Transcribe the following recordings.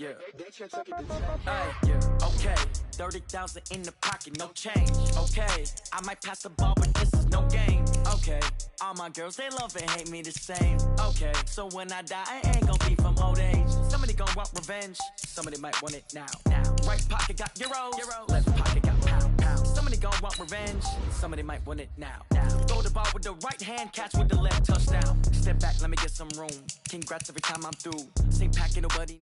yeah. Yeah, okay. 30,000 in the pocket, no change. Okay, I might pass the ball, but this is no game. Okay, all my girls, they love and hate me the same. Okay, so when I die, I ain't gonna be from old age. Somebody gon' want revenge, somebody might want it now. Right pocket got euros, left pocket got pound. Somebody gon' want revenge, somebody might want it now. Throw the ball with the right hand, catch with the left, touchdown. Step back, let me get some room. Congrats every time I'm through. Same packet, nobody.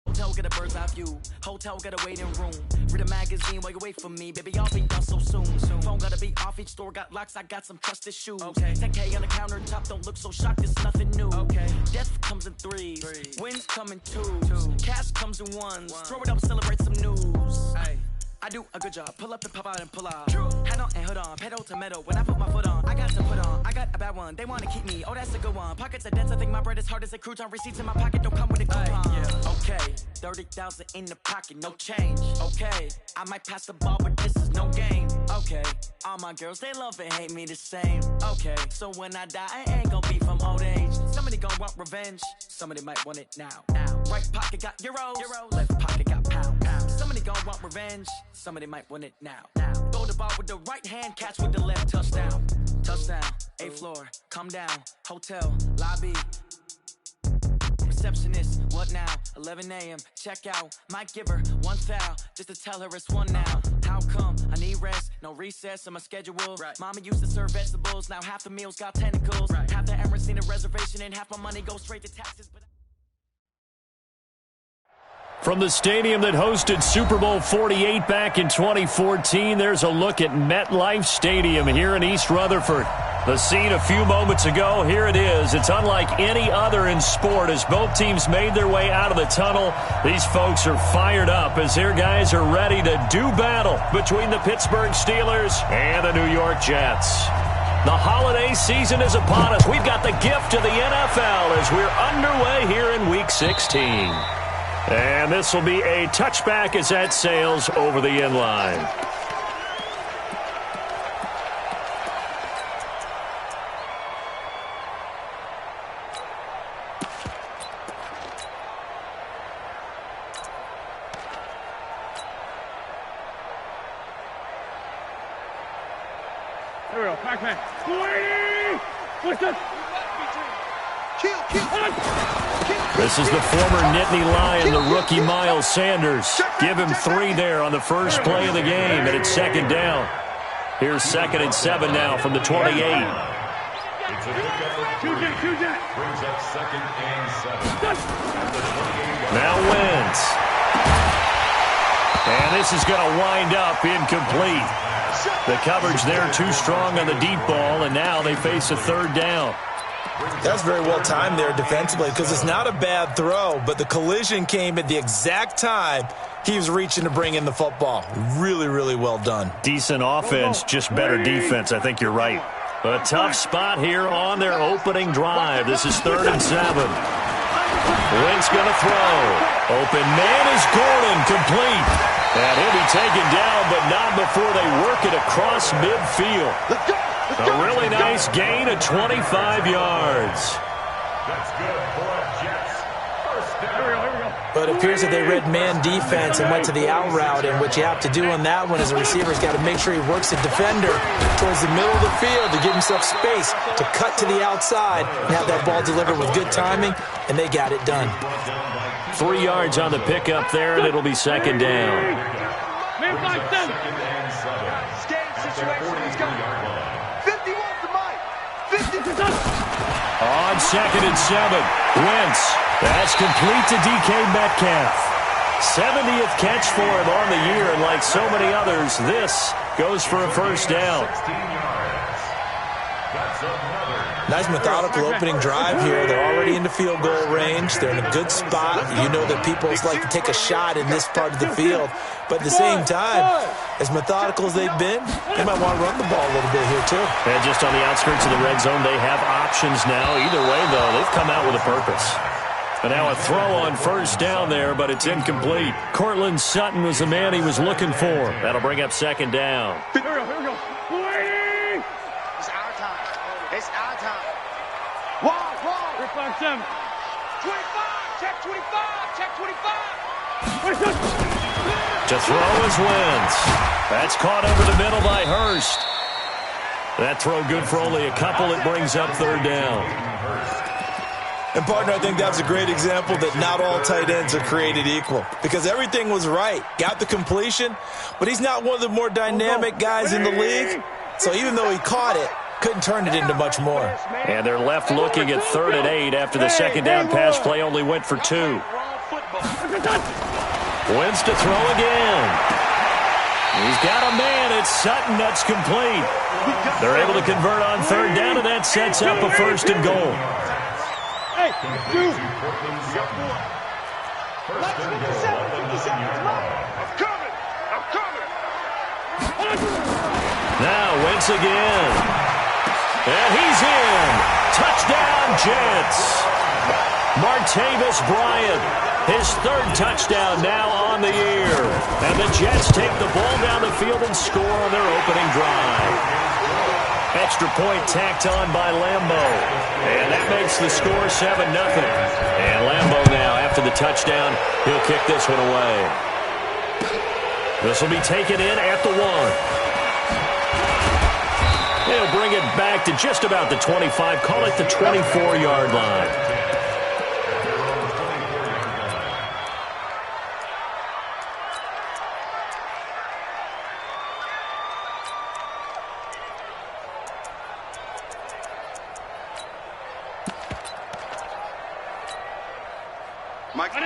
Hotel get a bird's eye view. Hotel get a waiting room. Read a magazine while you wait for me. Baby, I'll be done so soon. Phone gotta be off. Each store got locks. I got some trusted shoes. Okay. 10K on the countertop. Don't look so shocked. It's nothing new. Okay. Death comes in threes. Wins come in twos. Cash comes in ones. Throw it up, celebrate some news. Hey. I do a good job. Pull up and pop out and pull out. True. Head on and hood on. Pedal to metal. When I put my foot on, I got to put on. I got a bad one. They want to keep me. Oh, that's a good one. Pockets are dense. I think my bread is hard as a crouton. Receipts in my pocket don't come with a coupon. Yeah. Okay. 30,000 in the pocket. No change. Okay. I might pass the ball, but this is no game. Okay. All my girls, they love and hate me the same. Okay. So when I die, I ain't gonna be from old age. Somebody gon' want revenge. Somebody might want it now. Right pocket got euros. Left pocket got pound. Somebody gon' want revenge. Somebody might want it now. Throw the ball with the right hand, catch with the left, touchdown. Touchdown, 8th floor, come down, hotel, lobby. Receptionist, what now? 11 a.m., check out. Might give her one foul, just to tell her it's one now. How come? I need rest, no recess in my schedule. Right. Mama used to serve vegetables, now half the meals got tentacles. Right. Half the Emirates need a reservation and half my money goes straight to taxes. But from the stadium that hosted Super Bowl 48 back in 2014, there's a look at MetLife Stadium here in East Rutherford. The scene a few moments ago, here it is. It's unlike any other in sport as both teams made their way out of the tunnel. These folks are fired up as their guys are ready to do battle between the Pittsburgh Steelers and the New York Jets. The holiday season is upon us. We've got the gift of the NFL as we're underway here in Week 16. And this will be a touchback as that sails over the end line. Here we go, Pac-Man. What's this? This is the former Nittany Lion, the rookie Miles Sanders. Give him 3 there on the first play of the game, and it's second down. Here's 2nd and 7 now from the 28. Brings up 2nd and 7. Now Wentz. And this is going to wind up incomplete. The coverage there too strong on the deep ball, and now they face a 3rd down. That's very well timed there defensively because it's not a bad throw, but the collision came at the exact time he was reaching to bring in the football. Really, really well done. Decent offense, just better defense. I think you're right. A tough spot here on their opening drive. This is 3rd and 7. Wentz going to throw. Open man is Gordon, complete. And he'll be taken down, but not before they work it across midfield. A really nice gain of 25 yards. That's good for Jets. First down. But it appears that they read man defense and went to the out route, and what you have to do on that one is a receiver's got to make sure he works the defender towards the middle of the field to give himself space to cut to the outside and have that ball delivered with good timing, and they got it done. 3 yards on the pickup there, and it'll be 2nd down. Man, 5-7. On 2nd and 7, Wentz. That's complete to DK Metcalf. 70th catch for him on the year, and like so many others, this goes for a first down. Nice methodical opening drive here. They're already in the field goal range. They're in a good spot. You know that people like to take a shot in this part of the field. But at the same time, as methodical as they've been, they might want to run the ball a little bit here too. And just on the outskirts of the red zone, they have options now. Either way, though, they've come out with a purpose. And now a throw on first down there, but it's incomplete. Cortland Sutton was the man he was looking for. That'll bring up 2nd down. Here we go. It's our time. It's our time. Wall. 5-7. 25. Check 25. Check 25. To throw is Wentz. That's caught over the middle by Hurst. That throw good for only a couple. It brings up third down. And, partner, I think that's a great example that not all tight ends are created equal because everything was right. Got the completion, but he's not one of the more dynamic guys in the league. So even though he caught it, couldn't turn it into much more. And they're left looking at 3rd and 8 after the second down pass play only went for 2. Wentz to throw again. He's got a man. It's Sutton. That's complete. They're able to convert on 3rd down, and that sets up a 1st and goal. Hey, dude. I'm coming. Now Wentz again. And he's in. Touchdown, Jets. Martavis Bryant, his 3rd touchdown now on the year. And the Jets take the ball down the field and score on their opening drive. Extra point tacked on by Lambo. And that makes the score 7-0. And Lambo now, after the touchdown, he'll kick this one away. This will be taken in at the 1. He'll bring it back to just about the 25. Call it the 24-yard line. Mike. He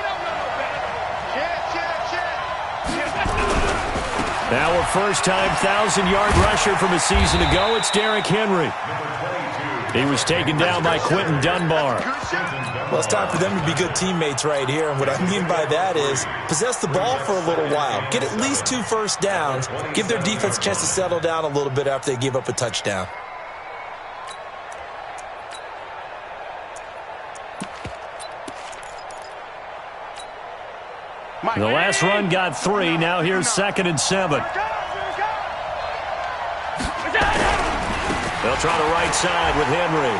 don't know no better. Check. Now a first-time 1,000-yard rusher from a season ago. It's Derrick Henry. He was taken down by Quentin Dunbar. Well, it's time for them to be good teammates right here. And what I mean by that is possess the ball for a little while. Get at least 2 first downs. Give their defense a chance to settle down a little bit after they give up a touchdown. The last run got 3. Now here's 2nd and 7. They'll try the right side with Henry.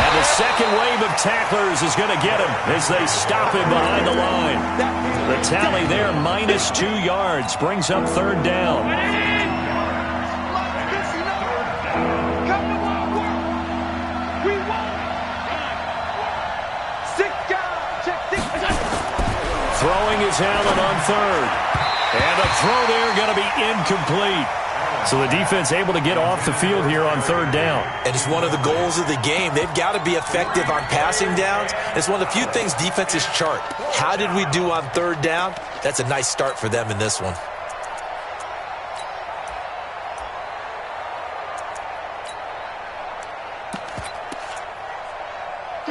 And the second wave of tacklers is going to get him as they stop him behind the line. The tally there, minus 2 yards, brings up 3rd down. Throwing is Allen on 3rd. And the throw there going to be incomplete. So the defense able to get off the field here on 3rd down. And it's one of the goals of the game. They've got to be effective on passing downs. It's one of the few things defenses chart. How did we do on 3rd down? That's a nice start for them in this one.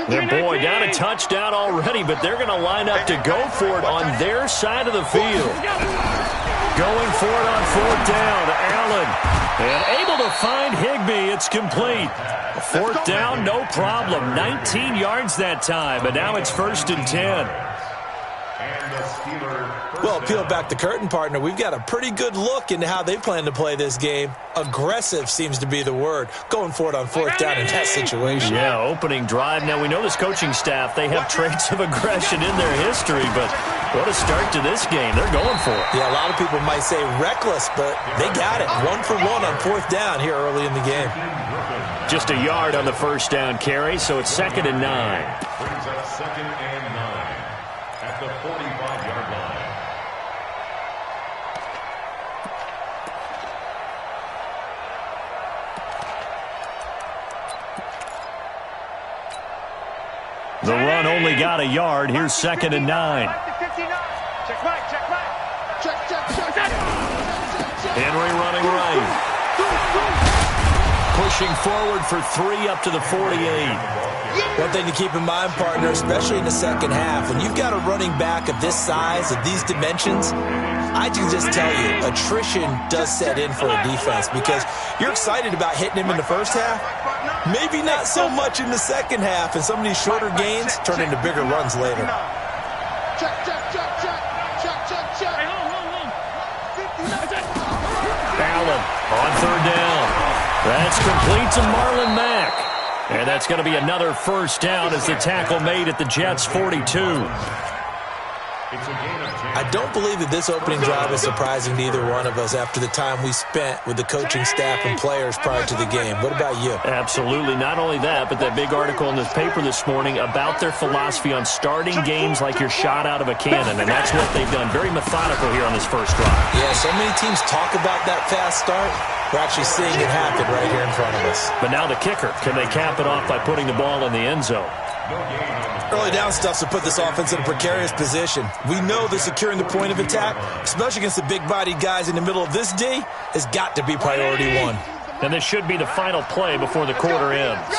Their boy down a touchdown already, but they're going to line up to go for it on their side of the field. Going for it on 4th down. Allen. And able to find Higbee. It's complete. 4th down, no problem. 19 yards that time, but now it's 1st and 10. Well, peel back the curtain, partner. We've got a pretty good look into how they plan to play this game. Aggressive seems to be the word. Going for it on 4th down in that situation. Yeah, opening drive. Now, we know this coaching staff, they have traits of aggression in their history, but what a start to this game. They're going for it. Yeah, a lot of people might say reckless, but they got it. 1 for 1 on 4th down here early in the game. Just a yard on the first down carry, so it's 2nd and 9. Brings up 2nd and 9 at the 45-yard line. The run only got a yard. Here's 2nd and 9. Henry running right. Pushing forward for 3 up to the 48. One thing to keep in mind, partner, especially in the second half, when you've got a running back of this size, of these dimensions, I can just tell you, attrition does set in for a defense because you're excited about hitting him in the first half. Maybe not so much in the second half, and some of these shorter gains turn into bigger runs later. Allen on 3rd down. That's complete to Marlon Mack. And that's going to be another first down as the tackle made at the Jets' 42. I don't believe that this opening drive is surprising to either one of us after the time we spent with the coaching staff and players prior to the game. What about you? Absolutely. Not only that, but that big article in this paper this morning about their philosophy on starting games like you're shot out of a cannon, and that's what they've done. Very methodical here on this first drive. Yeah, so many teams talk about that fast start. We're actually seeing it happen right here in front of us. But now the kicker. Can they cap it off by putting the ball in the end zone? Early down stuff to put this offense in a precarious position. We know that securing the point of attack, especially against the big-bodied guys in the middle of this D, has got to be priority one. And this should be the final play before the quarter ends.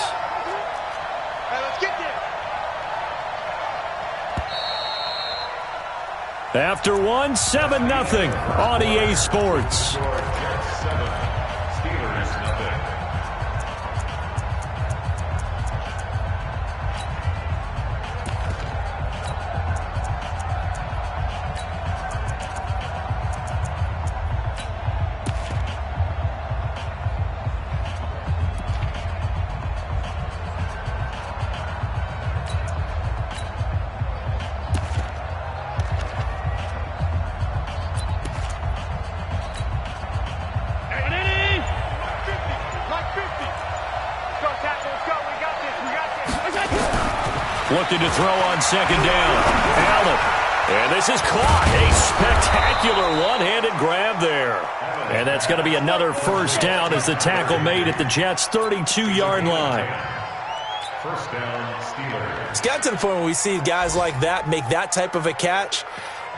After one, 7-0 on EA Sports. Looking to throw on second down. Allen. And this is caught. A spectacular one-handed grab there. And that's going to be another first down as the tackle made at the Jets' 32-yard line. First down, Steelers. It's got to the point where we see guys like that make that type of a catch.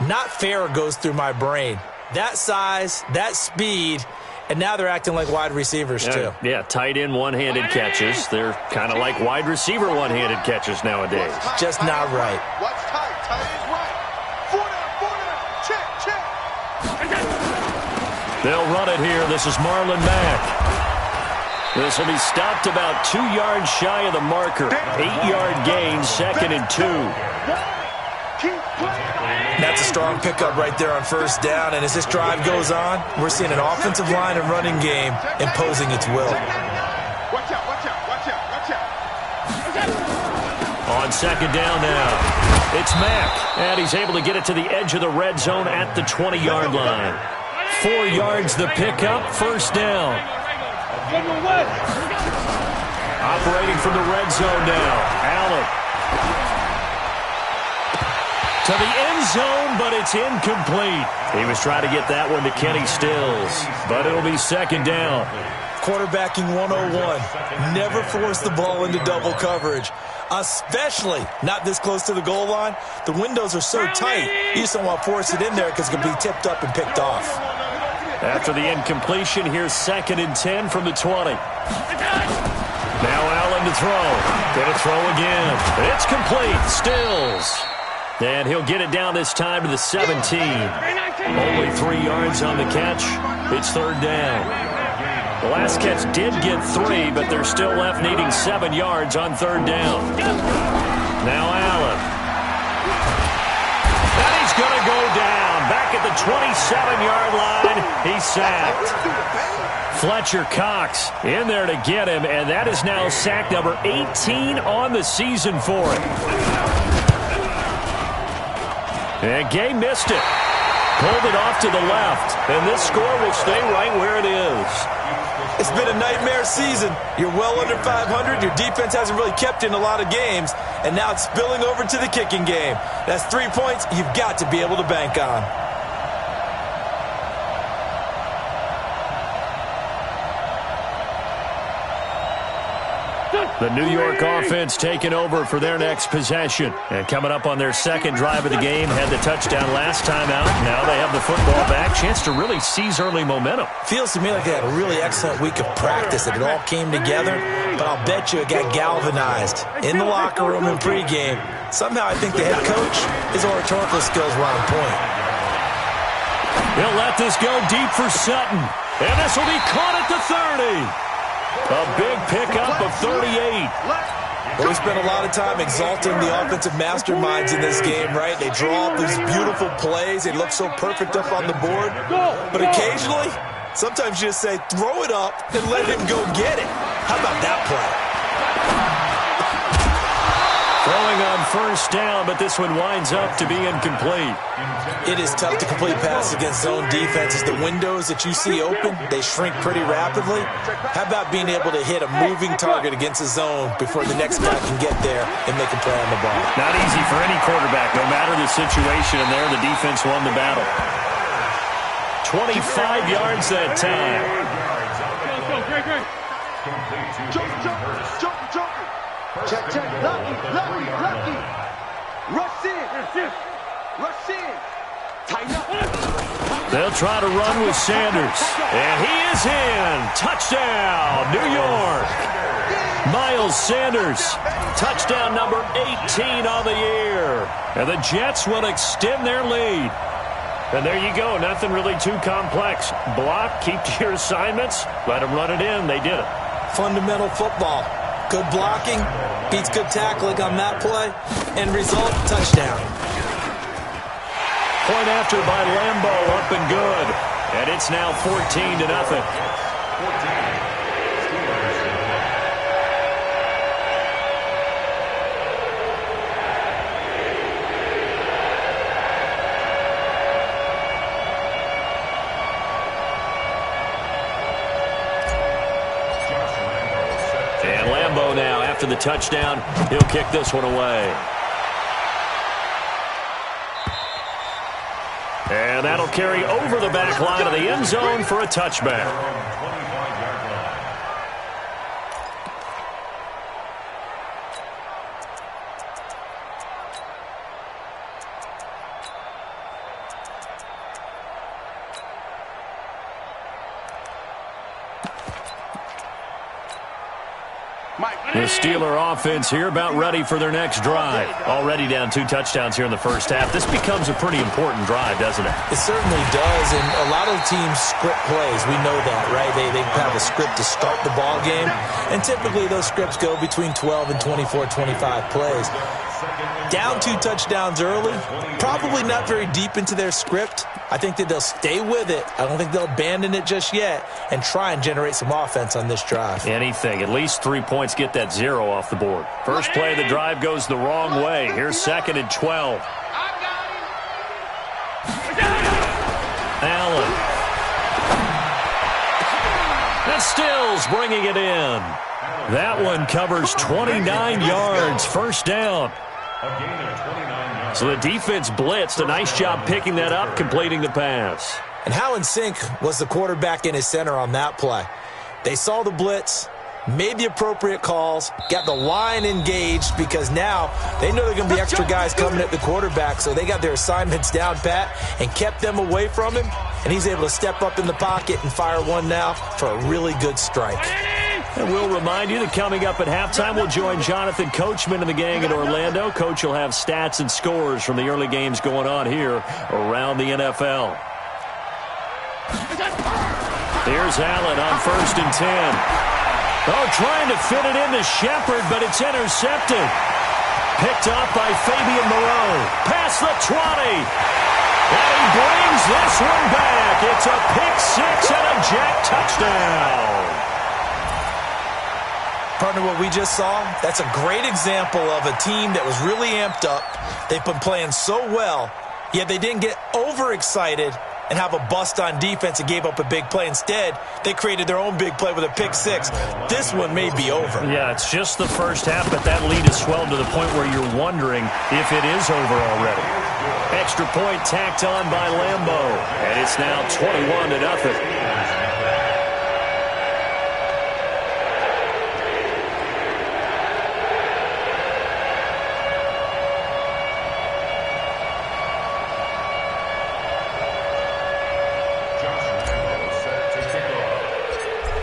Not fair goes through my brain. That size, that speed, and now they're acting like wide receivers, too. Yeah, tight end one-handed catches. They're kind of like wide receiver one-handed catches nowadays. Just not right. What's tight? Tight is right. 4 down. Check. They'll run it here. This is Marlon Mack. This will be stopped about 2 yards shy of the marker. 8-yard gain, 2nd and 2. That's a strong pickup right there on first down, and as this drive goes on, we're seeing an offensive line and running game imposing its will. Watch out. On second down now, it's Mack, and he's able to get it to the edge of the red zone at the 20-yard line. 4 yards the pickup, first down. Operating from the red zone now, Allen. To the end zone, but it's incomplete. He was trying to get that one to Kenny Stills, but it'll be second down. Quarterbacking 101. Never force the ball into double coverage, especially not this close to the goal line. The windows are so tight, you just don't want to force it in there because it can be tipped up and picked off. After the incompletion, here's 2nd and 10 from the 20. Now Allen to throw. Gonna throw again. It's complete. Stills. And he'll get it down this time to the 17. Only 3 yards on the catch. It's third down. The last catch did get 3, but they're still left needing 7 yards on third down. Now Allen. And he's going to go down. Back at the 27-yard line. He's sacked. Fletcher Cox in there to get him, and that is now sack number 18 on the season for him. And Gay missed it. Pulled it off to the left. And this score will stay right where it is. It's been a nightmare season. You're well under 500. Your defense hasn't really kept in a lot of games. And now it's spilling over to the kicking game. That's 3 points you've got to be able to bank on. The New York offense taking over for their next possession. And coming up on their second drive of the game, had the touchdown last time out. Now they have the football back. Chance to really seize early momentum. Feels to me like they had a really excellent week of practice, that it all came together. But I'll bet you it got galvanized in the locker room in pregame. Somehow I think the head coach, his oratorical skills were on point. He'll let this go deep for Sutton. And this will be caught at the 30. A big pickup of 38. Well, we spent a lot of time exalting the offensive masterminds in this game, right? They draw up these beautiful plays. They look so perfect up on the board. But occasionally, sometimes you just say, throw it up and let him go get it. How about that play? Throwing on first down, but this one winds up to be incomplete. It is tough to complete passes against zone defenses. The windows that you see open, they shrink pretty rapidly. How about being able to hit a moving target against a zone before the next guy can get there and make a play on the ball? Not easy for any quarterback, no matter the situation, and there the defense won the battle. 25 yards that time. Jump. Check. Lucky. Rush in. Tighten up. They'll try to run with Sanders. And he is in. Touchdown, New York. Miles Sanders. Touchdown number 18 on the year. And the Jets will extend their lead. And there you go. Nothing really too complex. Block, keep to your assignments. Let them run it in. They did it. Fundamental football. Good blocking, beats good tackling on that play. End result, touchdown. Point after by Lambo, up and good. And it's now 14-0. And Lambo now, after the touchdown, he'll kick this one away. And that'll carry over the back line of the end zone for a touchback. The Steeler offense here about ready for their next drive. Already down 2 touchdowns here in the first half. This becomes a pretty important drive, doesn't it? It certainly does, and a lot of teams script plays. We know that, right? They have a script to start the ball game, and typically those scripts go between 12 and 24, 25 plays. Down 2 touchdowns early, probably not very deep into their script. I think that they'll stay with it. I don't think they'll abandon it just yet and try and generate some offense on this drive. Anything. At least 3 points, get that 0 off the board. First play of the drive goes the wrong way. Here's 2nd and 12. Allen. And Stills bringing it in. That one covers 29 yards. First down. So the defense blitzed. A nice job picking that up, completing the pass. And how in sync was the quarterback in his center on that play? They saw the blitz, made the appropriate calls, got the line engaged because now they know they're going to be extra guys coming at the quarterback, so they got their assignments down pat and kept them away from him, and he's able to step up in the pocket and fire one now for a really good strike. And we'll remind you that coming up at halftime, we'll join Jonathan Coachman and the gang in Orlando. Coach will have stats and scores from the early games going on here around the NFL. Here's Allen on 1st and 10. Oh, trying to fit it into Shepard, but it's intercepted. Picked up by Fabian Moreau. Past the 20. And he brings this one back. It's a pick-6 and a jack touchdown. Partner, what we just saw, that's a great example of a team that was really amped up. They've been playing so well, yet they didn't get overexcited and have a bust on defense and gave up a big play. Instead, they created their own big play with a pick-6. This one may be over. Yeah, it's just the first half, but that lead has swelled to the point where you're wondering if it is over already. Extra point tacked on by Lambo, and it's now 21-0.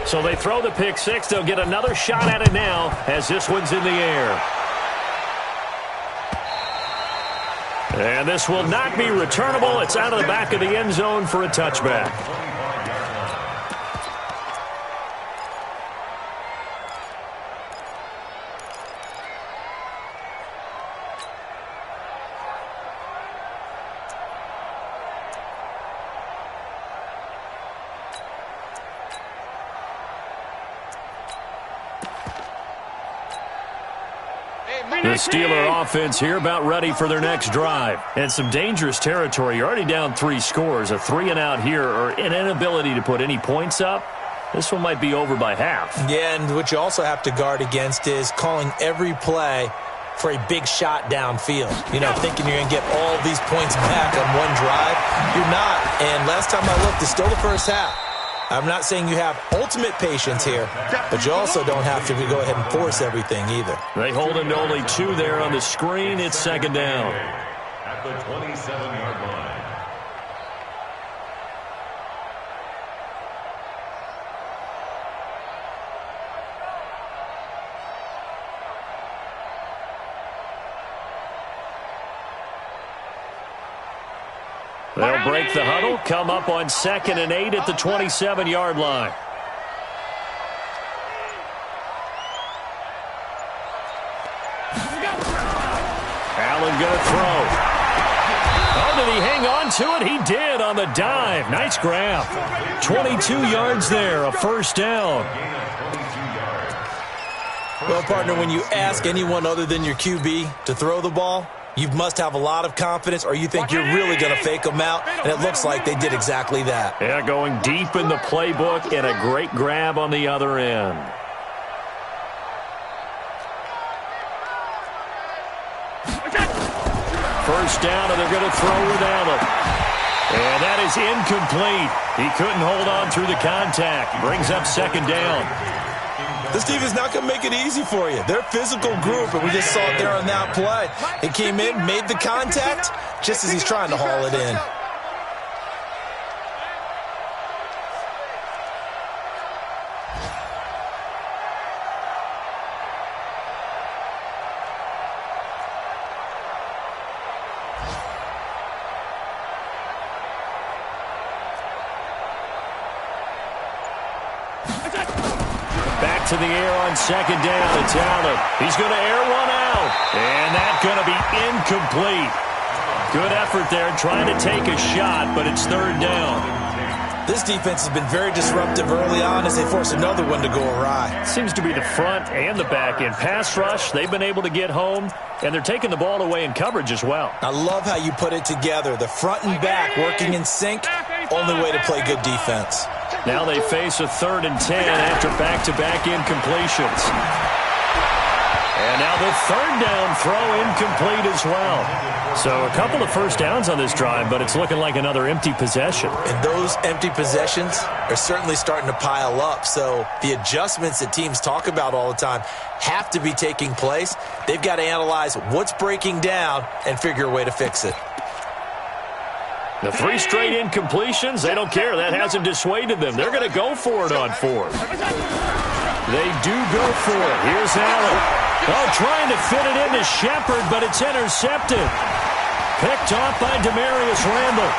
So they throw the pick-6. They'll get another shot at it now as this one's in the air. And this will not be returnable. It's out of the back of the end zone for a touchback. The Steeler offense here about ready for their next drive. And some dangerous territory. You're already down 3 scores. A 3-and-out here or an inability to put any points up. This one might be over by half. Yeah, and what you also have to guard against is calling every play for a big shot downfield. You know, thinking you're going to get all these points back on one drive. You're not. And last time I looked, it's still the first half. I'm not saying you have ultimate patience here, but you also don't have to go ahead and force everything either. They hold him to only 2 there on the screen. It's second down. At the 27-yard line. They'll break the huddle, come up on 2nd and 8 at the 27-yard line. Allen going to throw. Oh, did he hang on to it? He did on the dive. Nice grab. 22 yards there, a first down. Well, partner, when you ask anyone other than your QB to throw the ball, you must have a lot of confidence, or you think you're really going to fake them out, and it looks like they did exactly that. Yeah, going deep in the playbook and a great grab on the other end. First down, and they're going to throw with Allen. And that is incomplete. He couldn't hold on through the contact. Brings up second down. This team is not going to make it easy for you. They're a physical group, and we just saw it there on that play. He came in, made the contact, just as he's trying to haul it in. To the air on second down. It's Allen. He's going to air one out. And that's going to be incomplete. Good effort there trying to take a shot, but it's third down. This defense has been very disruptive early on as they force another one to go awry. Seems to be the front and the back end. Pass rush, they've been able to get home, and they're taking the ball away in coverage as well. I love how you put it together. The front and back working in sync, only way to play good defense. Now they face a 3rd and 10 after back-to-back incompletions. And now the third down throw incomplete as well. So a couple of first downs on this drive, but it's looking like another empty possession. And those empty possessions are certainly starting to pile up. So the adjustments that teams talk about all the time have to be taking place. They've got to analyze what's breaking down and figure a way to fix it. The 3 straight incompletions, they don't care. That hasn't dissuaded them. They're going to go for it on 4th. They do go for it. Here's Allen. Oh, trying to fit it into Shepard, but it's intercepted. Picked off by Demarius Randall.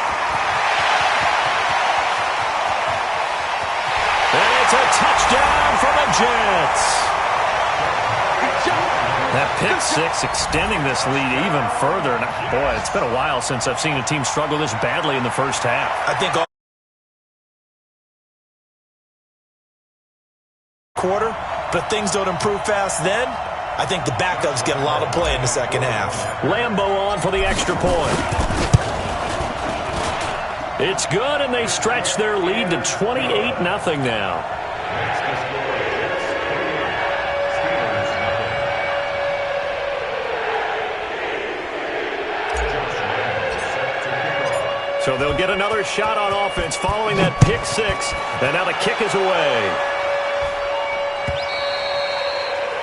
And it's a touchdown for the Jets. That pick 6 extending this lead even further. And boy, it's been a while since I've seen a team struggle this badly in the first half. I think all quarter, but things don't improve fast then. I think the backups get a lot of play in the second half. Lambo on for the extra point. It's good, and they stretch their lead to 28-0 now. So they'll get another shot on offense following that pick 6, and now the kick is away.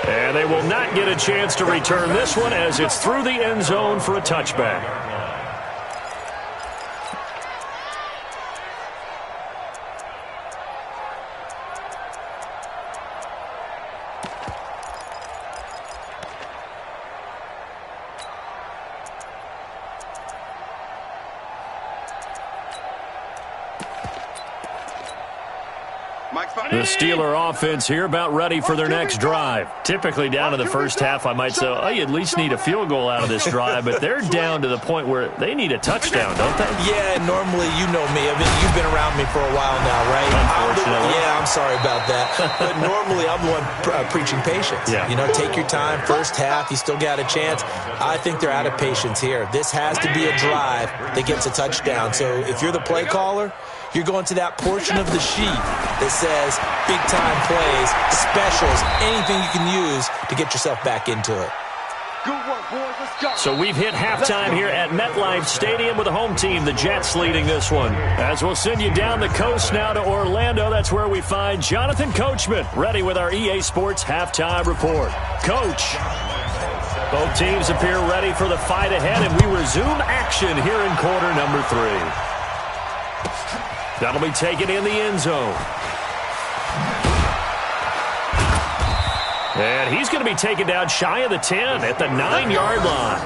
And they will not get a chance to return this one as it's through the end zone for a touchback. The Steeler offense here about ready for their next drive. Typically down to the first half, I might say, oh, you at least need a field goal out of this drive, but they're down to the point where they need a touchdown, don't they? Yeah, normally, you know me. I mean, you've been around me for a while now, right? Unfortunately. I'm I'm sorry about that. But normally I'm the one preaching patience. Yeah. You know, take your time. First half, you still got a chance. I think they're out of patience here. This has to be a drive that gets a touchdown. So if you're the play caller, you're going to that portion of the sheet that says big-time plays, specials, anything you can use to get yourself back into it. Good work, boys. Let's go. So we've hit halftime here at MetLife Stadium with the home team, the Jets, leading this one. As we'll send you down the coast now to Orlando, that's where we find Jonathan Coachman, ready with our EA Sports halftime report. Coach, both teams appear ready for the fight ahead, and we resume action here in quarter number 3. That'll be taken in the end zone. And he's going to be taken down shy of the 10 at the 9-yard line.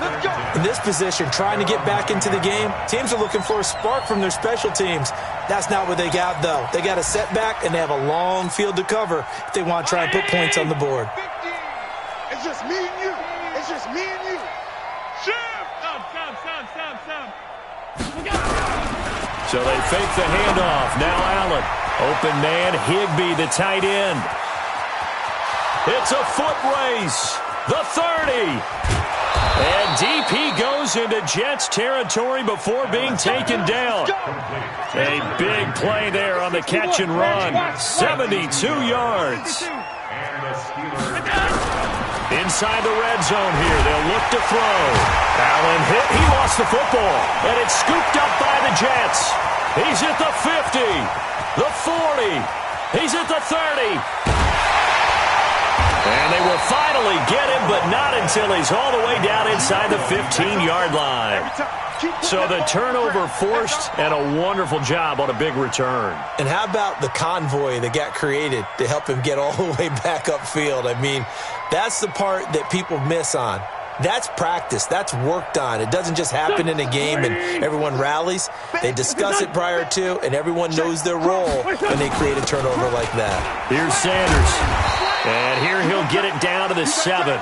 In this position, trying to get back into the game, teams are looking for a spark from their special teams. That's not what they got, though. They got a setback, and they have a long field to cover if they want to try and put points on the board. It's just me and you. It's just me and you. So they fake the handoff. Now Allen. Open man, Higbee, the tight end. It's a foot race. The 30. And DP goes into Jets territory before being taken down. A big play there on the catch and run. 72 yards. Inside the red zone here. They'll look to throw. Allen hit. He lost the football. And it's scooped up by the Jets. He's at the 50. The 40. He's at the 30. And they will finally get him, but not until he's all the way down inside the 15-yard line. So the turnover forced, and a wonderful job on a big return. And how about the convoy that got created to help him get all the way back upfield? I mean, that's the part that people miss on. That's practice. That's worked on. It doesn't just happen in a game and everyone rallies. They discuss it prior to, and everyone knows their role when they create a turnover like that. Here's Sanders. And here he'll get it down to the 7.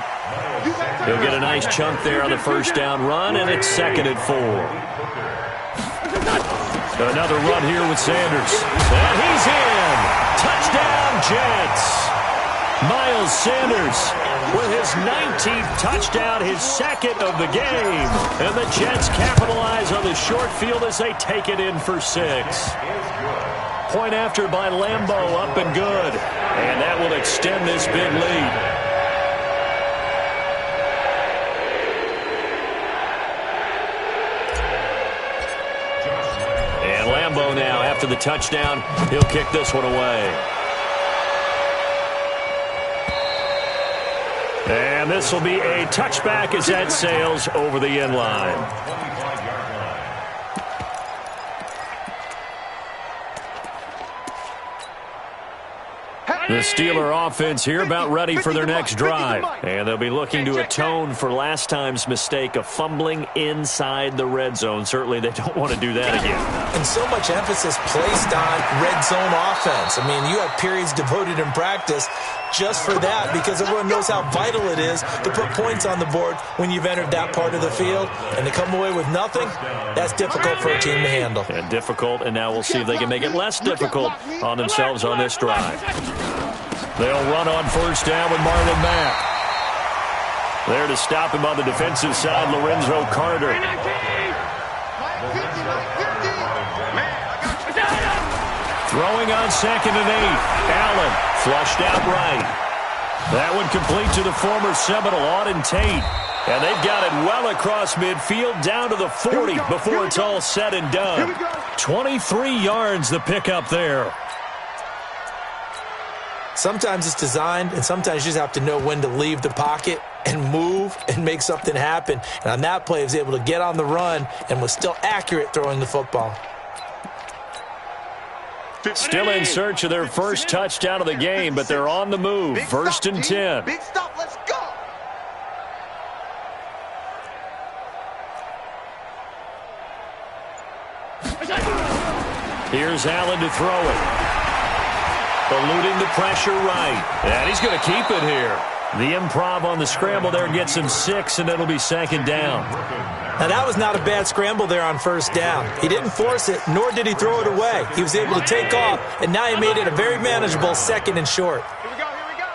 He'll get a nice chunk there on the first down run, and it's 2nd and 4. Another run here with Sanders. And he's in. Touchdown, Jets. Miles Sanders with his 19th touchdown, his 2nd of the game. And the Jets capitalize on the short field as they take it in for 6. Point after by Lambeau, up and good. And that will extend this big lead. And Lambeau now, after the touchdown, he'll kick this one away. And this will be a touchback as that sails over the end line. The Steeler offense here about ready for their next drive. And they'll be looking to atone for last time's mistake of fumbling inside the red zone. Certainly they don't want to do that again. And so much emphasis placed on red zone offense. I mean, you have periods devoted in practice just for that because everyone knows how vital it is to put points on the board when you've entered that part of the field. And to come away with nothing, that's difficult for a team to handle. And difficult, and now we'll see if they can make it less difficult on themselves on this drive. They'll run on first down with Marlon Mack. There to stop him on the defensive side, Lorenzo Carter. Throwing on 2nd and 8. Allen flushed out right. That one complete to the former Seminole, Auden Tate. And they've got it well across midfield down to the 40 before it's all said and done. 23 yards the pickup there. Sometimes it's designed, and sometimes you just have to know when to leave the pocket and move and make something happen. And on that play, he was able to get on the run and was still accurate throwing the football. Still in search of their first touchdown of the game, but they're on the move. 1st and 10. Big stop. Let's go. Here's Allen to throw it. Eluding the pressure right. And he's going to keep it here. The improv on the scramble there gets him 6, and it'll be second down. Now, that was not a bad scramble there on first down. He didn't force it, nor did he throw it away. He was able to take off, and now he made it a very manageable second and short. Here we go, here we go.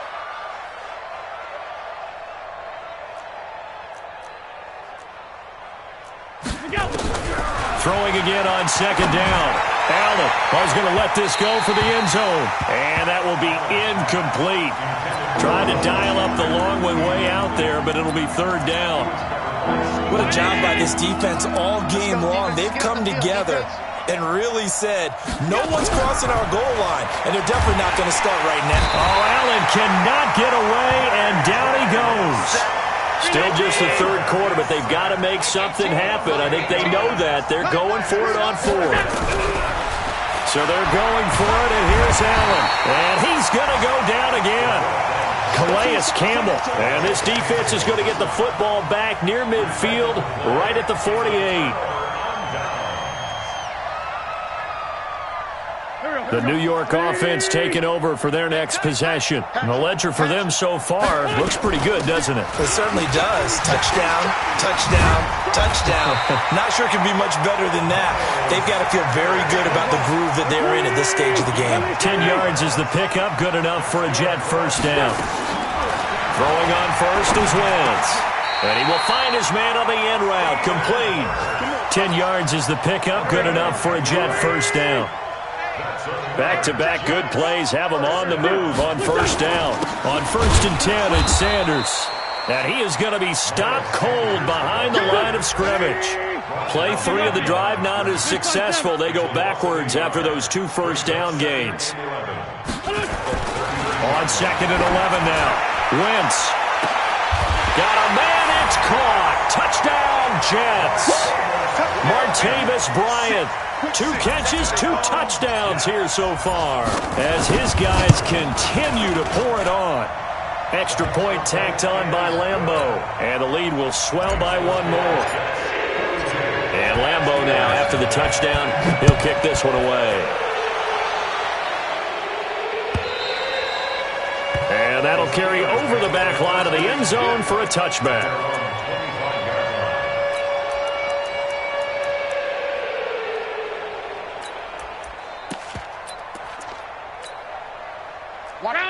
Throwing again on second down. Allen was going to let this go for the end zone. And that will be incomplete. Trying to dial up the long way out there, but it'll be third down. What a job by this defense all game long. They've come together and really said, no one's crossing our goal line, and they're definitely not going to start right now. Oh, Allen cannot get away, and down he goes. Still just the third quarter, but they've got to make something happen. I think they know that. They're going for it on fourth. So they're going for it, and here's Allen. And he's going to go down again. Calais Campbell. And this defense is going to get the football back near midfield, right at the 48. The New York offense taking over for their next possession. And the ledger for them so far looks pretty good, doesn't it? It certainly does. Touchdown, touchdown, touchdown. Not sure it can be much better than that. They've got to feel very good about the groove that they're in at this stage of the game. 10 yards is the pickup, good enough for a Jet first down. Throwing on first is Wentz. And he will find his man on the end route, complete. 10 yards is the pickup, good enough for a Jet first down. Back-to-back good plays have him on the move on first down. On first and 10, it's Sanders. And he is going to be stopped cold behind the line of scrimmage. Play 3 of the drive not as successful. They go backwards after those 2 first down gains. On second and 11 now. Wentz. Got a man, it's caught. Touchdown, Jets. Martavis Bryant. 2 catches, 2 touchdowns here so far as his guys continue to pour it on. Extra point tacked on by Lambeau, and the lead will swell by 1 more. And Lambeau now, after the touchdown, he'll kick this one away. And that'll carry over the back line of the end zone for a touchback.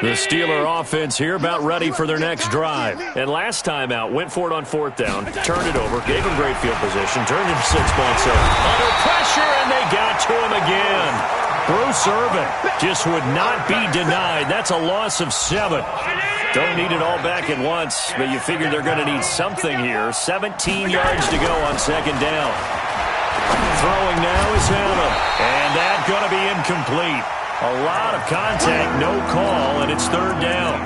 The Steeler offense here about ready for their next drive. And last time out, went for it on fourth down, turned it over, gave him great field position, turned it 6 points over. Under pressure, and they got to him again. Bruce Irvin just would not be denied. That's a loss of 7. Don't need it all back at once, but you figure they're going to need something here. 17 yards to go on second down. Throwing now is Allen, and that's going to be incomplete. A lot of contact, no call, and it's third down.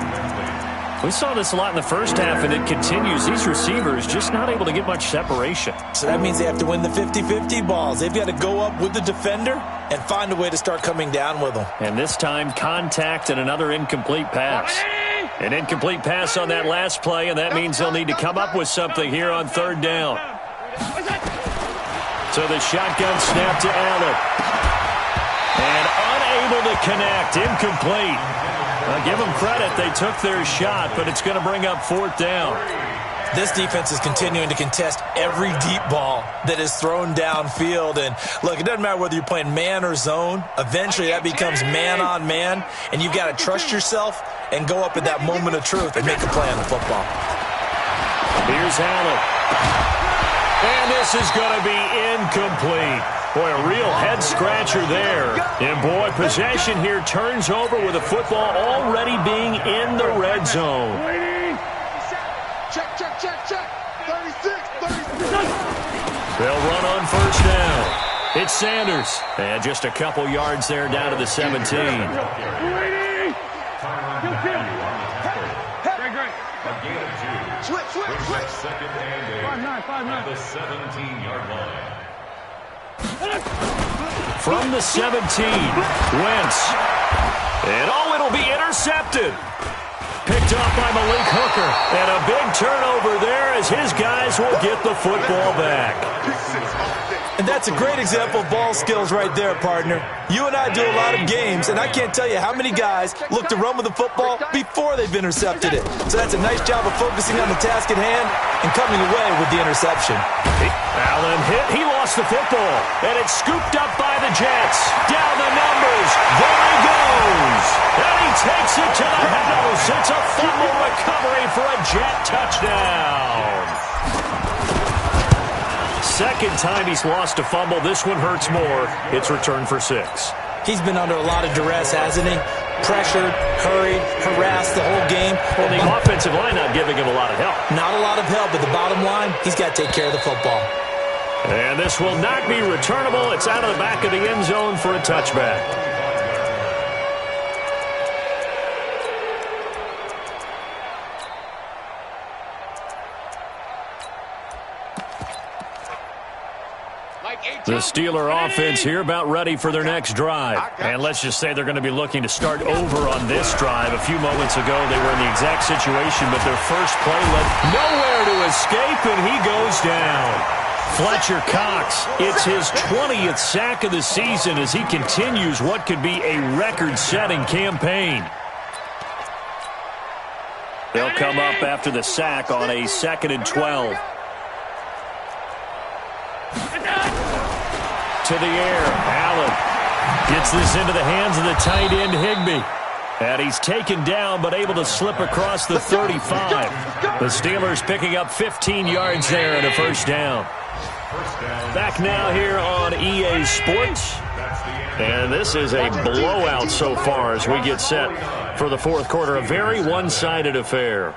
We saw this a lot in the first half, and it continues. These receivers just not able to get much separation. So that means they have to win the 50-50 balls. They've got to go up with the defender and find a way to start coming down with them. And this time, contact and another incomplete pass. An incomplete pass on that last play, and that means they'll need to come up with something here on third down. So the shotgun snap to Allen. And unable to connect, incomplete. Give them credit, they took their shot, but it's going to bring up fourth down. This defense is continuing to contest every deep ball that is thrown downfield. And look, it doesn't matter whether you're playing man or zone. Eventually that becomes man on man, and you've got to trust yourself and go up at that moment of truth and make a play on the football. Here's Allen. And this is going to be incomplete. Boy, a real head-scratcher there. And, boy, possession here turns over with the football already being in the red zone. Check, check, check, check. 36, 36. They'll run on first down. It's Sanders. And just a couple yards there down to the 17. Switch, switch, switch. Second and 8 at the 17-yard line. From the 17, Wentz. And, it'll be intercepted. Picked up by Malik Hooker. And a big turnover there as his guys will get the football back. And that's a great example of ball skills right there, partner. You and I do a lot of games, and I can't tell you how many guys look to run with the football before they've intercepted it. So that's a nice job of focusing on the task at hand and coming away with the interception. Allen hit. He lost the football, and it's scooped up by the Jets. Down the numbers. There he goes. And he takes it to the house. It's a fumble recovery for a Jet touchdown. Second time he's lost a fumble. This one hurts more. It's returned for 6. He's been under a lot of duress, hasn't he? Pressured, hurried, harassed the whole game. Well, the offensive line not giving him a lot of help. Not a lot of help, but the bottom line, he's got to take care of the football. And this will not be returnable. It's out of the back of the end zone for a touchback. The Steeler offense here about ready for their next drive. And let's just say they're going to be looking to start over on this drive. A few moments ago, they were in the exact situation, but their first play led nowhere to escape, and he goes down. Fletcher Cox, it's his 20th sack of the season as he continues what could be a record-setting campaign. They'll come up after the sack on a 2nd and 12. To the air, Allen gets this into the hands of the tight end Higbee. And he's taken down but able to slip across the 35. The Steelers picking up 15 yards there and a first down. Back now here on EA Sports. And this is a blowout so far as we get set for the fourth quarter. A very one-sided affair.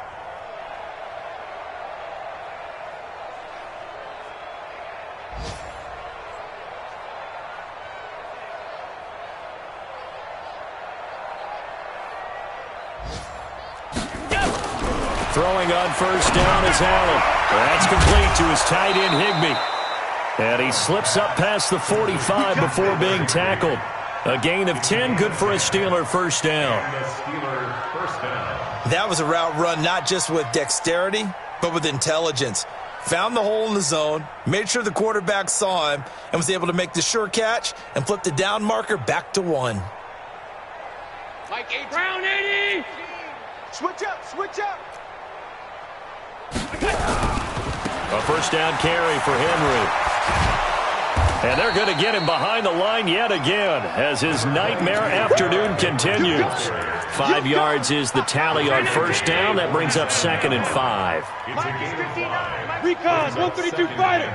Throwing on first down is Allen. That's complete to his tight end Higbee. And he slips up past the 45 before being tackled. A gain of 10, good for a Steeler first down. That was a route run not just with dexterity, but with intelligence. Found the hole in the zone, made sure the quarterback saw him, and was able to make the sure catch and flip the down marker back to 1. Like a Brown 80. Switch up, switch up. A first down carry for Henry. And they're going to get him behind the line yet again as his nightmare afternoon continues. 5 yards is the tally on first down. That brings up 2nd and 5. Recon, 132 fighter.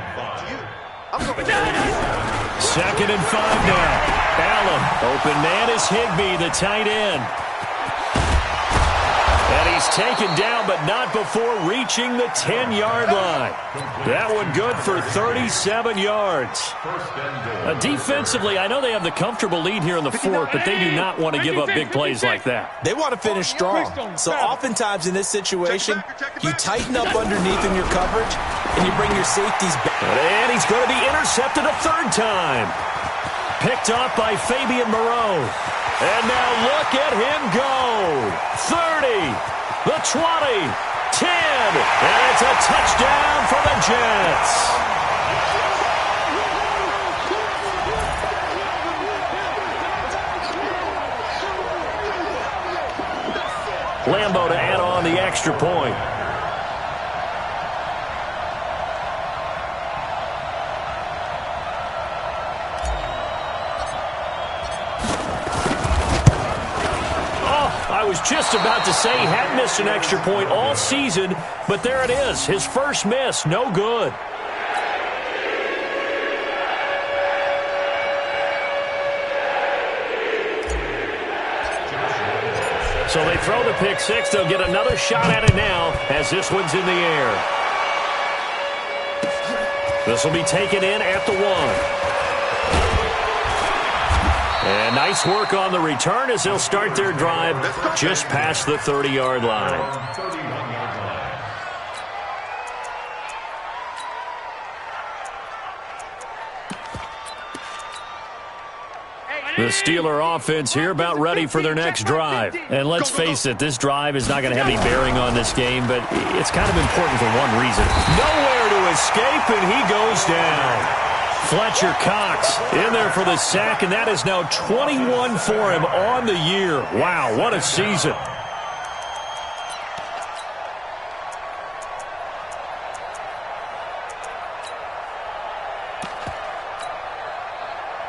2nd and 5 now. Allen, open man is Higbee, the tight end. And he's taken down, but not before reaching the 10-yard line. That one good for 37 yards. Defensively, I know they have the comfortable lead here in the fourth, but they do not want to give up big plays like that. They want to finish strong. So oftentimes in this situation, you tighten up underneath in your coverage, and you bring your safeties back. And he's going to be intercepted a third time. Picked off by Fabian Moreau. And now look at him go. 30, the 20, 10, and it's a touchdown for the Jets. Lambeau to add on the extra point. I was just about to say he hadn't missed an extra point all season, but there it is. His first miss, no good. So they throw the pick six. They'll get another shot at it now as this one's in the air. This will be taken in at the 1. And nice work on the return as they'll start their drive just past the 30-yard line. The Steeler offense here about ready for their next drive. And let's face it, this drive is not going to have any bearing on this game, but it's kind of important for one reason. Nowhere to escape, and he goes down. Fletcher Cox in there for the sack, and that is now 21 for him on the year. Wow, what a season.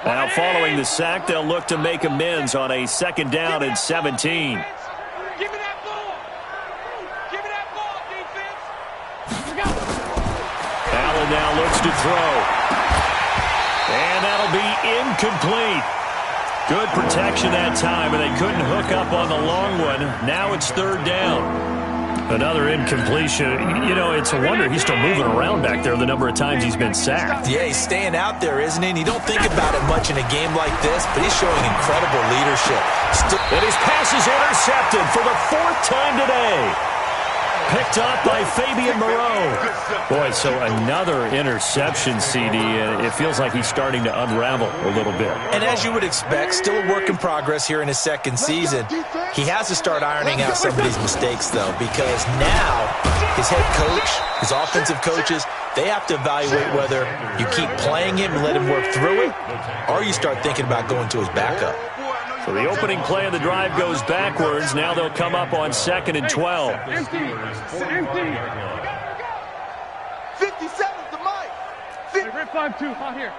Now following the sack, they'll look to make amends on a 2nd down and 17. Give me that ball. Give me that ball, defense. Allen now looks to throw. And that'll be incomplete. Good protection that time, and they couldn't hook up on the long one. Now it's 3rd down. Another incompletion. You know, it's a wonder he's still moving around back there the number of times he's been sacked. Yeah, he's staying out there, isn't he? And you don't think about it much in a game like this, but he's showing incredible leadership. And his pass is intercepted for the 4th time today. Picked up by Fabian Moreau. Boy, so another interception, CD. It feels like he's starting to unravel a little bit. And as you would expect, still a work in progress here in his 2nd season. He has to start ironing out some of these mistakes, though, because now his head coach, his offensive coaches, they have to evaluate whether you keep playing him and let him work through it, or you start thinking about going to his backup. So the opening play of the drive goes backwards. Now they'll come up on 2nd and 12. Empty. 57's the mic. Hey, Rip 5-2, hot here.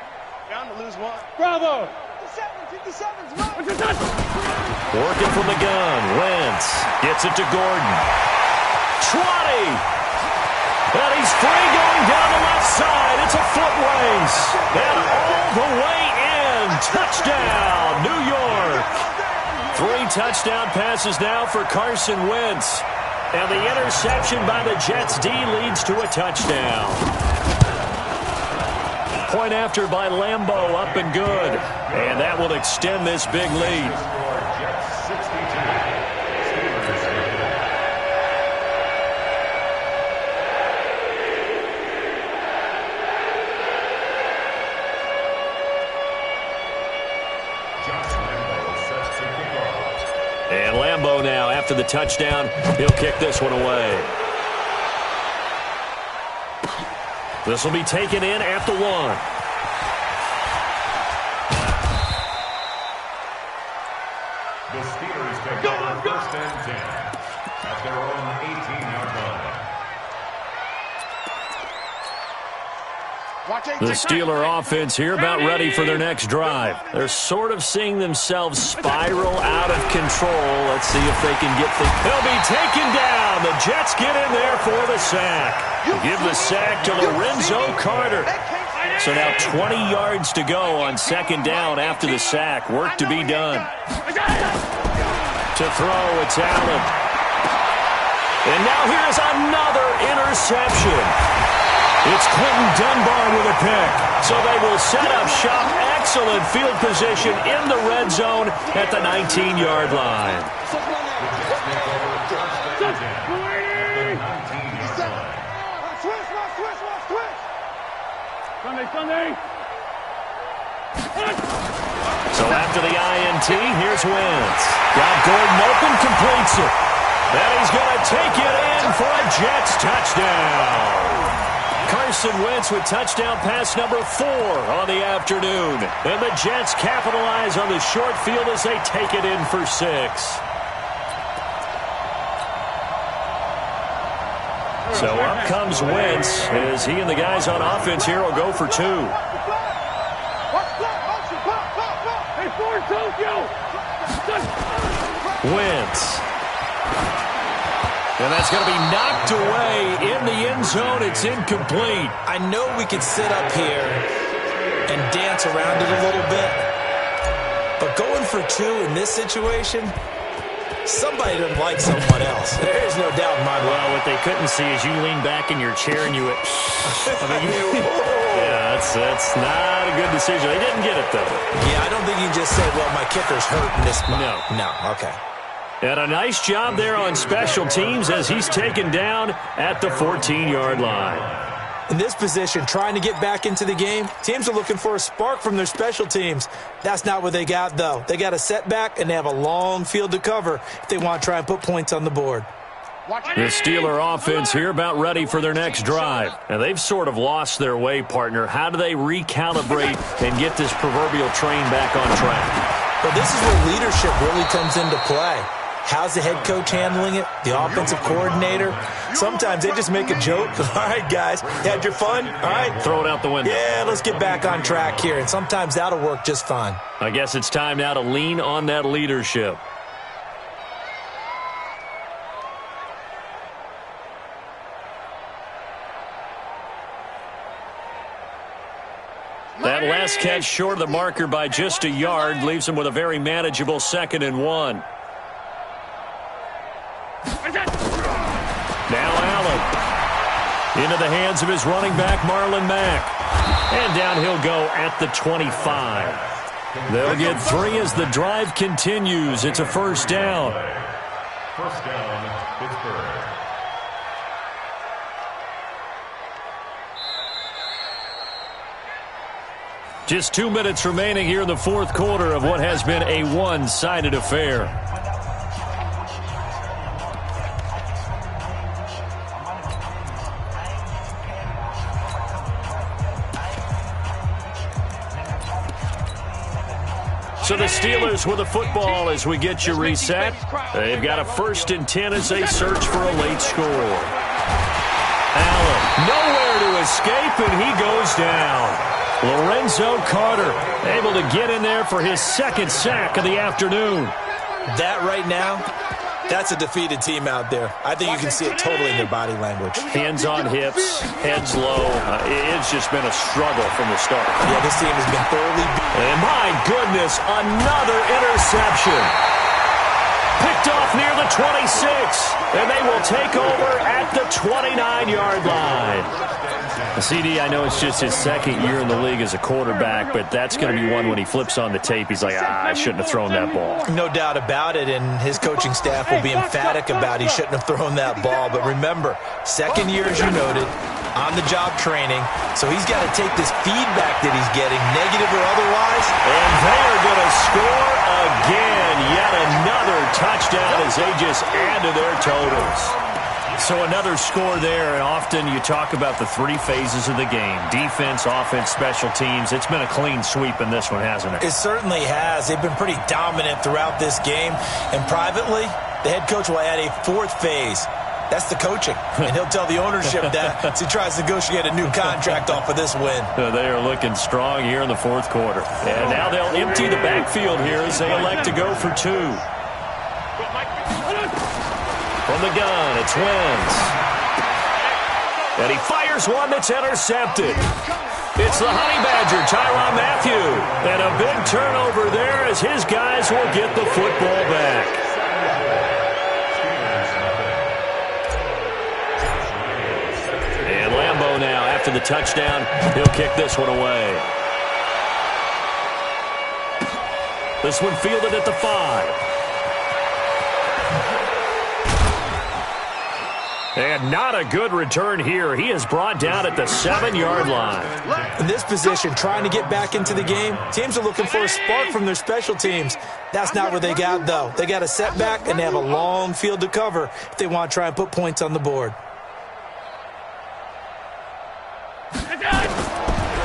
Down to lose 1. Bravo. 57's mic. Working from the gun. Wentz gets it to Gordon. 20. And he's free going down the left side. It's a foot race. And all the way in. Touchdown, New York. 3 touchdown passes now for Carson Wentz. And the interception by the Jets D leads to a touchdown. Point after by Lambeau, up and good. And that will extend this big lead. And Lambeau now, after the touchdown, he'll kick this one away. This will be taken in at the 1. The Steelers take over 1st and 10 at their own 18-yard line. The Steeler offense here about ready for their next drive. They're sort of seeing themselves spiral out of control. Let's see if they can get things. They'll be taken down. The Jets get in there for the sack. Give the sack to Lorenzo Carter. So now 20 yards to go on 2nd down after the sack. Work to be done. To throw, it's Allen. And now here's another interception. It's Clinton Dunbar with a pick. So they will set up shop. Excellent field position in the red zone at the 19-yard line. Sunday. So after the INT, here's Wentz. Got Gordon open, completes it. And he's going to take it in for a Jets touchdown. Carson Wentz with touchdown pass number 4 on the afternoon. And the Jets capitalize on the short field as they take it in for 6. So up comes Wentz as he and the guys on offense here will go for 2. Wentz. And that's going to be knocked away in the end zone. It's incomplete. I know we could sit up here and dance around it a little bit, but going for 2 in this situation, somebody doesn't like someone else. There is no doubt in my mind. Well, what they couldn't see is you lean back in your chair and you went, yeah, that's not a good decision. They didn't get it, though. Yeah, I don't think you can just say, well, my kicker's hurt in this spot. No, okay. And a nice job there on special teams as he's taken down at the 14-yard line. In this position, trying to get back into the game, teams are looking for a spark from their special teams. That's not what they got, though. They got a setback, and they have a long field to cover if they want to try and put points on the board. The Steeler offense here about ready for their next drive. And they've sort of lost their way, partner. How do they recalibrate and get this proverbial train back on track? Well, this is where leadership really comes into play. How's the head coach handling it? The offensive coordinator? Sometimes they just make a joke. All right, guys, you had your fun? All right. Throw it out the window. Yeah, let's get back on track here. And sometimes that'll work just fine. I guess it's time now to lean on that leadership. That last catch short of the marker by just a yard leaves him with a very manageable 2nd and 1. Now Allen into the hands of his running back, Marlon Mack. And down he'll go at the 25. They'll get 3 as the drive continues. It's a 1st down. 1st down, Pittsburgh. Just 2 minutes remaining here in the 4th quarter of what has been a one-sided affair. So the Steelers with the football as we get you reset. They've got a 1st and 10 as they search for a late score. Allen nowhere to escape, and he goes down. Lorenzo Carter able to get in there for his 2nd sack of the afternoon. That right now, that's a defeated team out there. I think you can see it totally in their body language. Hands on hips, heads low. It's just been a struggle from the start. Yeah, this team has been thoroughly beat. And my goodness, another interception. Picked off near the 26, and they will take over at the 29-yard line. CD, I know it's just his 2nd year in the league as a quarterback, but that's going to be one when he flips on the tape. He's like, I shouldn't have thrown that ball. No doubt about it, and his coaching staff will be emphatic about he shouldn't have thrown that ball. But remember, 2nd year, as you noted, on-the-job training, so he's got to take this feedback that he's getting, negative or otherwise. And they are going to score again. Yet another touchdown as they just add to their totals. So another score there, and often you talk about the 3 phases of the game. Defense, offense, special teams. It's been a clean sweep in this one, hasn't it? It certainly has. They've been pretty dominant throughout this game. And privately, the head coach will add a 4th phase. That's the coaching. And he'll tell the ownership that as he tries to negotiate a new contract off of this win. They are looking strong here in the 4th quarter. And now they'll empty the backfield here as they elect to go for 2. From the gun, it's Wentz. And he fires one that's intercepted. It's the Honey Badger, Tyrann Mathieu. And a big turnover there as his guys will get the football back. And Lambeau now, after the touchdown, he'll kick this one away. This one fielded at the 5. And not a good return here. He is brought down at the 7-yard line. In this position, trying to get back into the game, teams are looking for a spark from their special teams. That's not what they got, though. They got a setback, and they have a long field to cover if they want to try and put points on the board.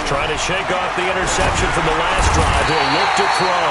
Trying to shake off the interception from the last drive. He'll look to throw.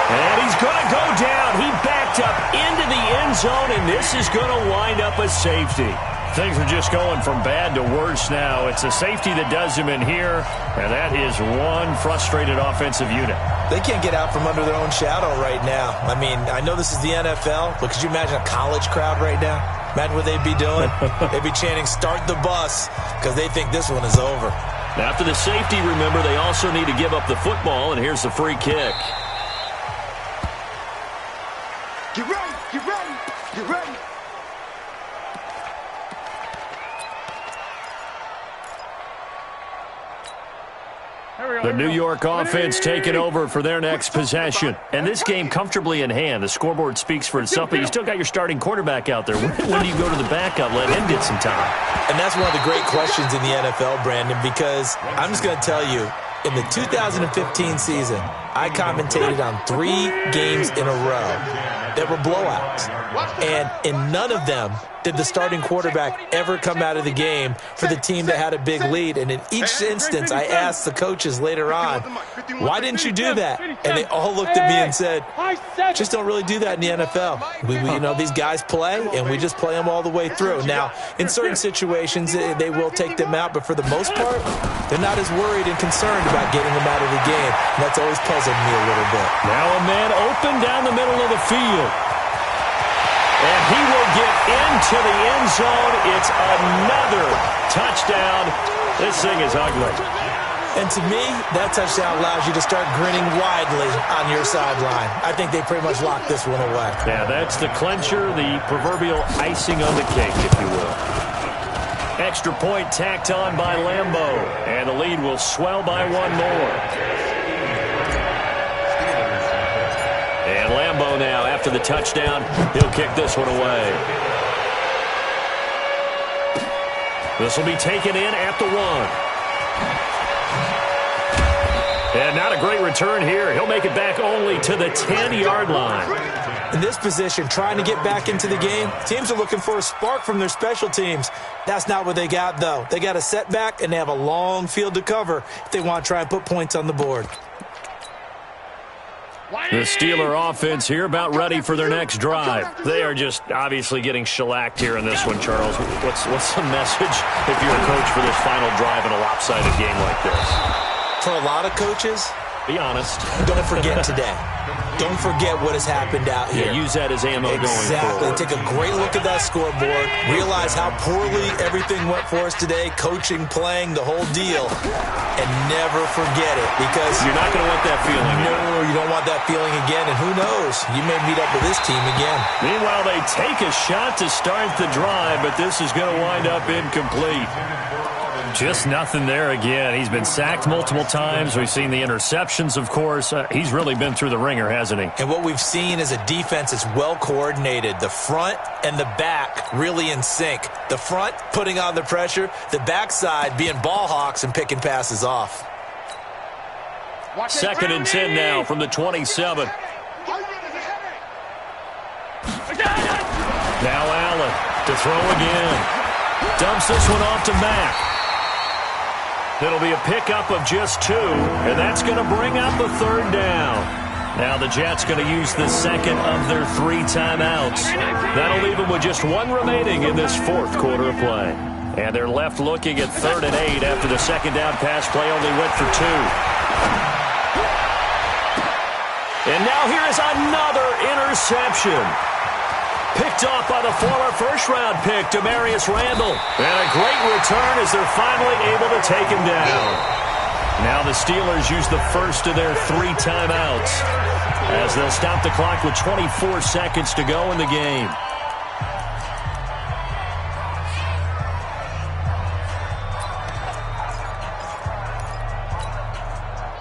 And he's going to go down. He backed up into the end zone, and this is going to wind up a safety. Things are just going from bad to worse now. It's a safety that does him in here, and that is one frustrated offensive unit. They can't get out from under their own shadow right now. I mean, I know this is the NFL, but could you imagine a college crowd right now? Imagine what they'd be doing. They'd be chanting, "Start the bus," because they think this one is over. After the safety, remember, they also need to give up the football, and here's the free kick. Get ready, get ready, get ready. The New York offense taking over for their next possession. And this game comfortably in hand. The scoreboard speaks for itself, but you still got your starting quarterback out there. When do you go to the backup, let him get some time? And that's one of the great questions in the NFL, Brandon, because I'm just going to tell you, in the 2015 season, I commentated on 3 games in a row that were blowouts. And in none of them did the starting quarterback ever come out of the game for the team that had a big lead. And in each instance, I asked the coaches later on, why didn't you do that? And they all looked at me and said, just don't really do that in the NFL. These guys play, and we just play them all the way through. Now, in certain situations, they will take them out, but for the most part, they're not as worried and concerned about getting them out of the game. And that's always puzzled me a little bit. Now a man open down the middle of the field. And he will get into the end zone. It's another touchdown. This thing is ugly. And to me, that touchdown allows you to start grinning widely on your sideline. I think they pretty much locked this one away. Yeah, that's the clincher, the proverbial icing on the cake, if you will. Extra point tacked on by Lambeau. And the lead will swell by one more. And Lambeau now, after the touchdown, he'll kick this one away. This will be taken in at the 1. And not a great return here. He'll make it back only to the 10-yard line. In this position, trying to get back into the game, teams are looking for a spark from their special teams. That's not what they got, though. They got a setback, and they have a long field to cover if they want to try and put points on the board. The Steeler offense here about ready for their next drive. They are just obviously getting shellacked here in this one, Charles. What's the message if you're a coach for this final drive in a lopsided game like this? For a lot of coaches, be honest. Don't forget today. Don't forget what has happened out here. Yeah, use that as ammo going Exactly. forward. Take a great look at that scoreboard. Realize how poorly everything went for us today, coaching, playing, the whole deal. And never forget it, because you're not going to want that feeling. No, you don't want that feeling again. And who knows? You may meet up with this team again. Meanwhile, they take a shot to start the drive, but this is going to wind up incomplete. Just nothing there again. He's been sacked multiple times. We've seen the interceptions, of course. He's really been through the ringer, hasn't he? And what we've seen is a defense that's well coordinated. The front and the back really in sync. The front putting on the pressure. The backside being ball hawks and picking passes off. 2nd and 10 now from the 27. Now Allen to throw again. Dumps this one off to Mack. It'll be a pickup of just 2, and that's going to bring up a 3rd down. Now the Jets going to use the 2nd of their 3 timeouts. That'll leave them with just 1 remaining in this 4th quarter of play. And they're left looking at 3rd and 8 after the 2nd down pass play only went for 2. And now here is another interception. Picked off by the former first-round pick, Demarius Randall. And a great return as they're finally able to take him down. Now the Steelers use the first of their 3 timeouts as they'll stop the clock with 24 seconds to go in the game.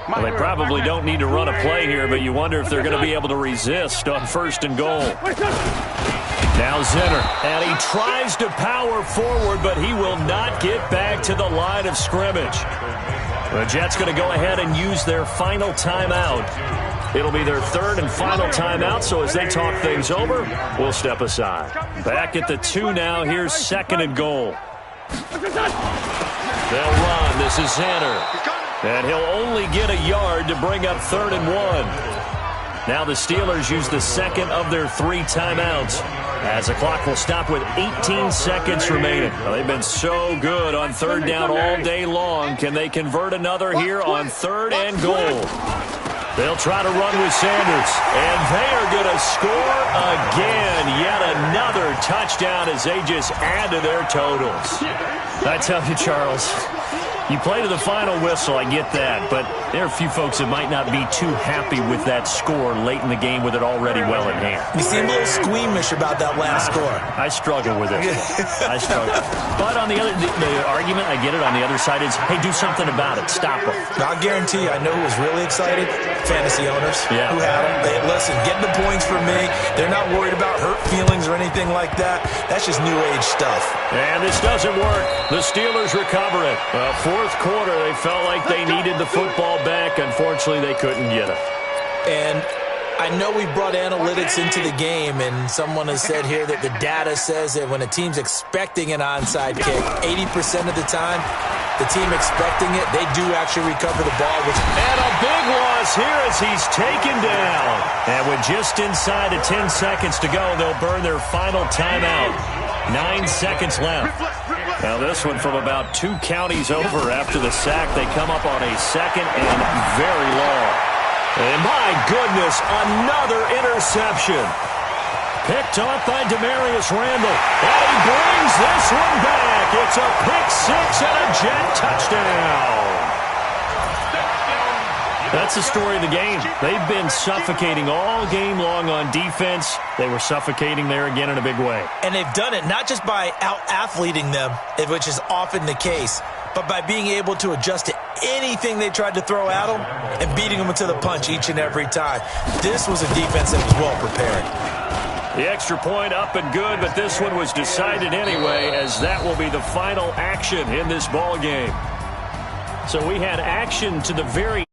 Well, they probably don't need to run a play here, but you wonder if they're going to be able to resist on 1st and goal. Now Zinner, and he tries to power forward, but he will not get back to the line of scrimmage. The Jets going to go ahead and use their final timeout. It'll be their 3rd and final timeout, so as they talk things over, we'll step aside. Back at the 2 now, here's 2nd and goal. They'll run. This is Zinner. And he'll only get a yard to bring up 3rd and 1. Now the Steelers use the 2nd of their 3 timeouts as the clock will stop with 18 seconds remaining. Well, they've been so good on 3rd down all day long. Can they convert another here on 3rd and goal? They'll try to run with Sanders, and they are going to score again. Yet another touchdown as they just add to their totals. I tell you, Charles, you play to the final whistle, I get that, but there are a few folks that might not be too happy with that score late in the game with it already well in hand. You seem a little squeamish about that last score. I struggle with it. I struggle. But on the other, the argument, I get it, on the other side is, hey, do something about it. Stop them. I'll guarantee you, I know who was really excited. Fantasy owners who had them. They, listen, get the points for me. They're not worried about hurt feelings or anything like that. That's just new age stuff. And this doesn't work. The Steelers recover it. 4th quarter, they felt like they needed the football back. Unfortunately, they couldn't get it. And I know we brought analytics into the game, and someone has said here that the data says that when a team's expecting an onside kick, 80% of the time, the team expecting it, they do actually recover the ball. And a big loss here as he's taken down. And with just inside of 10 seconds to go, they'll burn their final timeout. 9 seconds left. Now this one from about 2 counties over after the sack. They come up on a second and very long. And my goodness, another interception. Picked off by Demarius Randall. And he brings this one back. It's a pick six and a Jet touchdown. That's the story of the game. They've been suffocating all game long on defense. They were suffocating there again in a big way. And they've done it not just by out-athleting them, which is often the case, but by being able to adjust to anything they tried to throw at them and beating them to the punch each and every time. This was a defense that was well prepared. The extra point up and good, but this one was decided anyway, as that will be the final action in this ball game. So we had action to the very